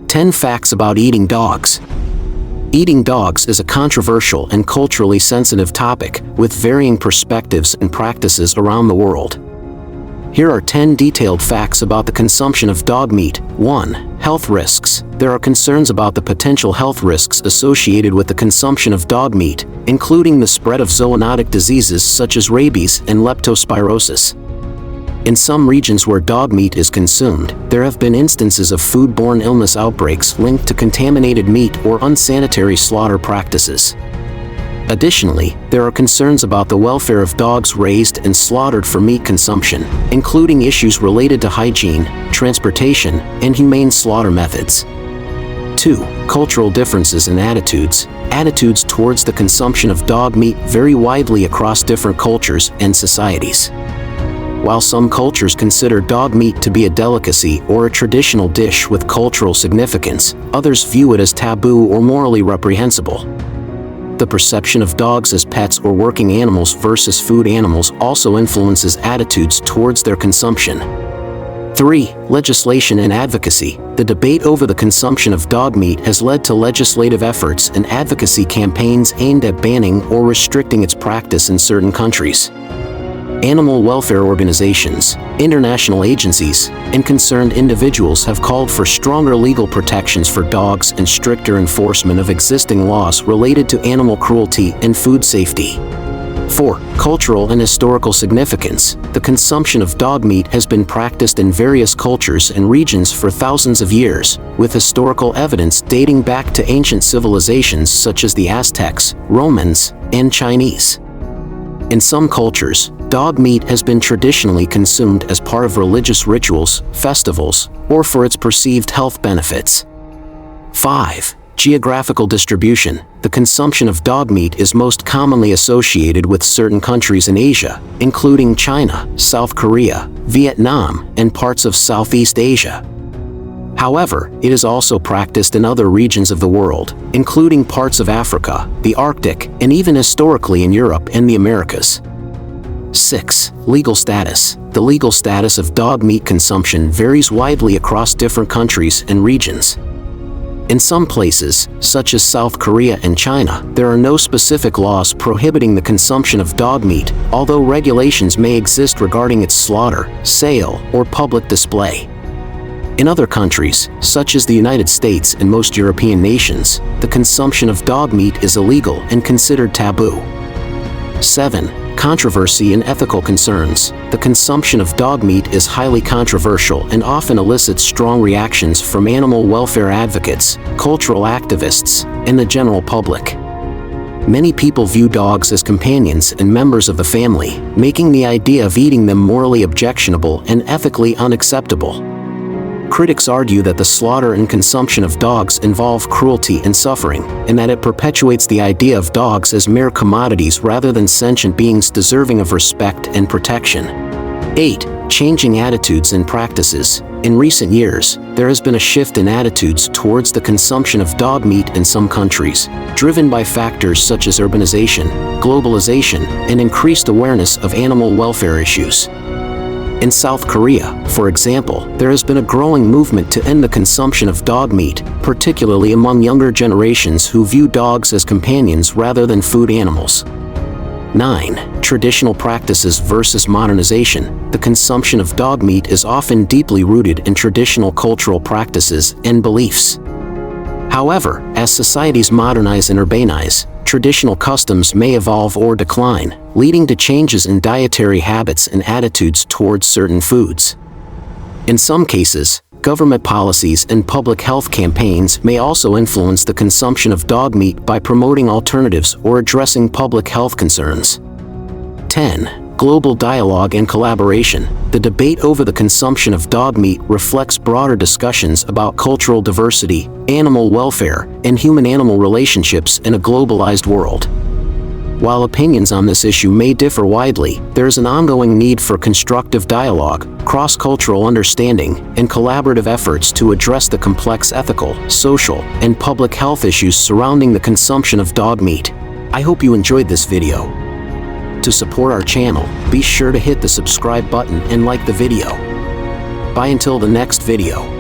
10 Facts about eating dogs. Eating dogs is a controversial and culturally sensitive topic, with varying perspectives and practices around the world. Here are 10 detailed facts about the consumption of dog meat. 1. Health risks. There are concerns about the potential health risks associated with the consumption of dog meat, including the spread of zoonotic diseases such as rabies and leptospirosis. In some regions where dog meat is consumed, there have been instances of foodborne illness outbreaks linked to contaminated meat or unsanitary slaughter practices. Additionally, there are concerns about the welfare of dogs raised and slaughtered for meat consumption, including issues related to hygiene, transportation, and humane slaughter methods. 2. Cultural differences in attitudes. Attitudes towards the consumption of dog meat vary widely across different cultures and societies. While some cultures consider dog meat to be a delicacy or a traditional dish with cultural significance, others view it as taboo or morally reprehensible. The perception of dogs as pets or working animals versus food animals also influences attitudes towards their consumption. 3. Legislation and advocacy. The debate over the consumption of dog meat has led to legislative efforts and advocacy campaigns aimed at banning or restricting its practice in certain countries. Animal welfare organizations, international agencies, and concerned individuals have called for stronger legal protections for dogs and stricter enforcement of existing laws related to animal cruelty and food safety. 4. Cultural and historical significance. The consumption of dog meat has been practiced in various cultures and regions for thousands of years, with historical evidence dating back to ancient civilizations such as the Aztecs, Romans, and Chinese. In some cultures, dog meat has been traditionally consumed as part of religious rituals, festivals, or for its perceived health benefits. 5. Geographical distribution. The consumption of dog meat is most commonly associated with certain countries in Asia, including China, South Korea, Vietnam, and parts of Southeast Asia. However, it is also practiced in other regions of the world, including parts of Africa, the Arctic, and even historically in Europe and the Americas. 6. Legal status. The legal status of dog meat consumption varies widely across different countries and regions. In some places, such as South Korea and China, there are no specific laws prohibiting the consumption of dog meat, although regulations may exist regarding its slaughter, sale, or public display. In other countries, such as the United States and most European nations, the consumption of dog meat is illegal and considered taboo. 7. Controversy and ethical concerns. The consumption of dog meat is highly controversial and often elicits strong reactions from animal welfare advocates, cultural activists, and the general public. Many people view dogs as companions and members of the family, making the idea of eating them morally objectionable and ethically unacceptable. Critics argue that the slaughter and consumption of dogs involve cruelty and suffering, and that it perpetuates the idea of dogs as mere commodities rather than sentient beings deserving of respect and protection. 8. Changing attitudes and practices. In recent years, there has been a shift in attitudes towards the consumption of dog meat in some countries, driven by factors such as urbanization, globalization, and increased awareness of animal welfare issues. In South Korea, for example, there has been a growing movement to end the consumption of dog meat, particularly among younger generations who view dogs as companions rather than food animals. 9. Traditional practices versus modernization. The consumption of dog meat is often deeply rooted in traditional cultural practices and beliefs. However, as societies modernize and urbanize, traditional customs may evolve or decline, leading to changes in dietary habits and attitudes towards certain foods. In some cases, government policies and public health campaigns may also influence the consumption of dog meat by promoting alternatives or addressing public health concerns. 10. Global dialogue and collaboration. The debate over the consumption of dog meat reflects broader discussions about cultural diversity, animal welfare, and human-animal relationships in a globalized world. While opinions on this issue may differ widely, there is an ongoing need for constructive dialogue, cross-cultural understanding, and collaborative efforts to address the complex ethical, social, and public health issues surrounding the consumption of dog meat. I hope you enjoyed this video. To support our channel, be sure to hit the subscribe button and like the video. Bye until the next video.